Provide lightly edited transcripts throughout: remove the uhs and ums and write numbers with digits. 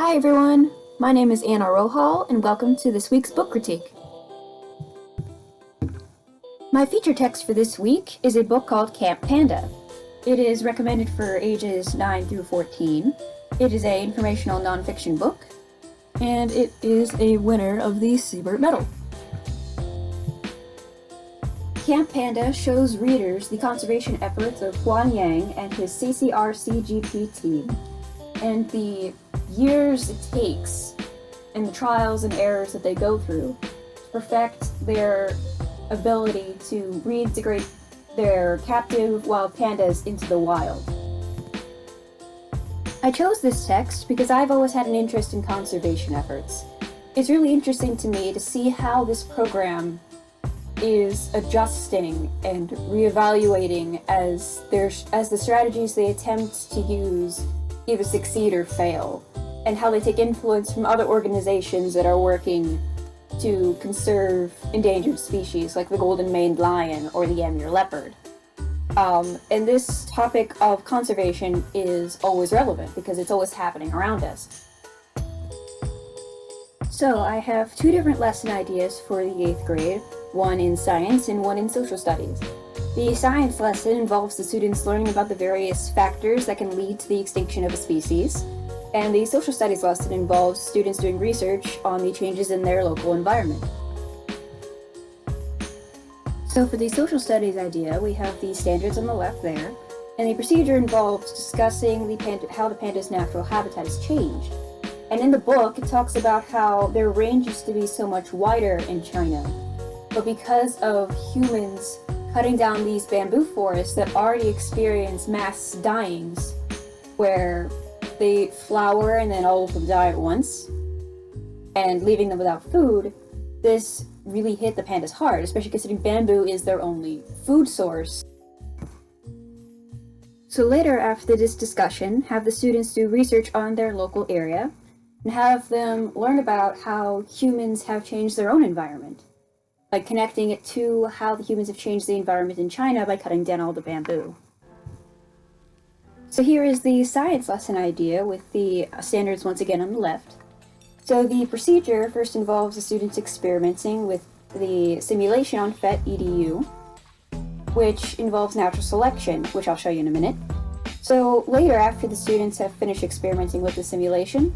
Hi everyone, my name is Anna Rohal and welcome to this week's book critique. My feature text for this week is a book called Camp Panda. It is recommended for ages 9 through 14. It is an informational nonfiction book, and it is a winner of the Siebert Medal. Camp Panda shows readers the conservation efforts of Huan Yang and his CCR-CGP team, and the years it takes and the trials and errors that they go through to perfect their ability to reintegrate their captive wild pandas into the wild. I chose this text because I've always had an interest in conservation efforts. It's really interesting to me to see how this program is adjusting and reevaluating as the strategies they attempt to use either succeed or fail, and how they take influence from other organizations that are working to conserve endangered species like the golden maned lion or the Amur leopard. And this topic of conservation is always relevant because it's always happening around us. So I have two different lesson ideas for the 8th grade, one in science and one in social studies. The science lesson involves the students learning about the various factors that can lead to the extinction of a species, and the social studies lesson involves students doing research on the changes in their local environment. So for the social studies idea, we have the standards on the left there, and the procedure involves discussing how the panda's natural habitat has changed. And in the book, it talks about how their range used to be so much wider in China, but because of humans cutting down these bamboo forests that already experience mass dyings, where they flower and then all of them die at once, and leaving them without food, this really hit the pandas hard, especially considering bamboo is their only food source. So later, after this discussion, have the students do research on their local area, and have them learn about how humans have changed their own environment, like connecting it to how the humans have changed the environment in China by cutting down all the bamboo. So here is the science lesson idea with the standards once again on the left. So the procedure first involves the students experimenting with the simulation on PhET EDU, which involves natural selection, which I'll show you in a minute. So later, after the students have finished experimenting with the simulation,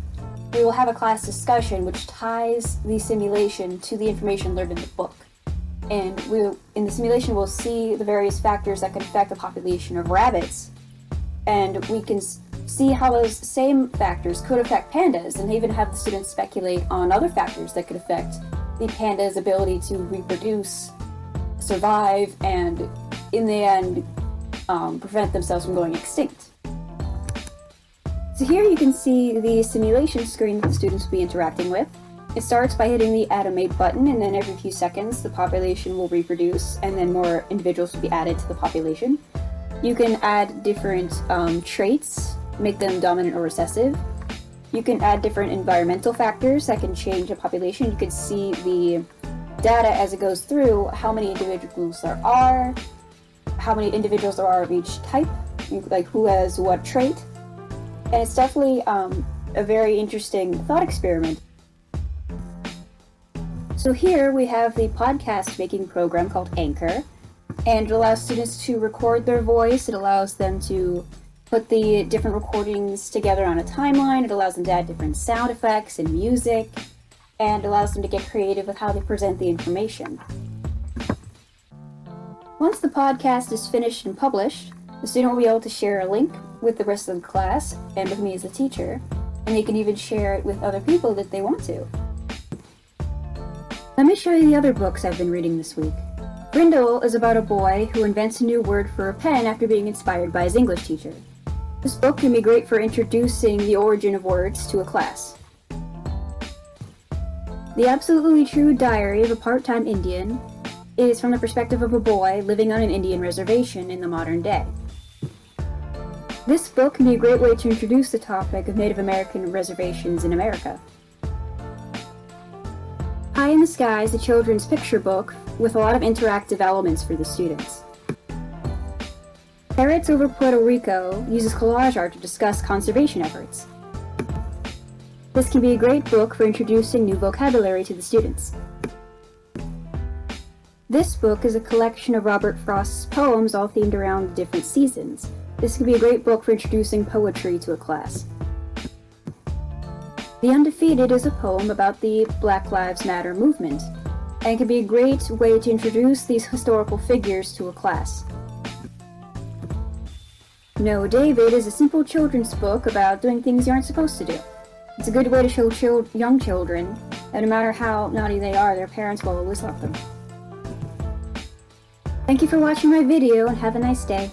we will have a class discussion which ties the simulation to the information learned in the book. And in the simulation, we'll see the various factors that can affect the population of rabbits. And we can see how those same factors could affect pandas, and even have the students speculate on other factors that could affect the panda's ability to reproduce, survive, and in the end, prevent themselves from going extinct. So here you can see the simulation screen that the students will be interacting with. It starts by hitting the Animate button, and then every few seconds the population will reproduce, and then more individuals will be added to the population. You can add different traits, make them dominant or recessive. You can add different environmental factors that can change a population. You can see the data as it goes through, how many individuals there are, how many individuals there are of each type, like who has what trait. And it's definitely a very interesting thought experiment. So here we have the podcast making program called Anchor, and it allows students to record their voice. It allows them to put the different recordings together on a timeline. It allows them to add different sound effects and music, and allows them to get creative with how they present the information. Once the podcast is finished and published, the student will be able to share a link with the rest of the class and with me as the teacher, and they can even share it with other people that they want to. Let me show you the other books I've been reading this week. Brindle is about a boy who invents a new word for a pen after being inspired by his English teacher. This book can be great for introducing the origin of words to a class. The Absolutely True Diary of a Part-Time Indian is from the perspective of a boy living on an Indian reservation in the modern day. This book can be a great way to introduce the topic of Native American reservations in America. High in the Sky is a children's picture book with a lot of interactive elements for the students. Parrots Over Puerto Rico uses collage art to discuss conservation efforts. This can be a great book for introducing new vocabulary to the students. This book is a collection of Robert Frost's poems all themed around the different seasons. This can be a great book for introducing poetry to a class. The Undefeated is a poem about the Black Lives Matter movement, and can be a great way to introduce these historical figures to a class. No, David is a simple children's book about doing things you aren't supposed to do. It's a good way to show young children that no matter how naughty they are, their parents will always love them. Thank you for watching my video and have a nice day.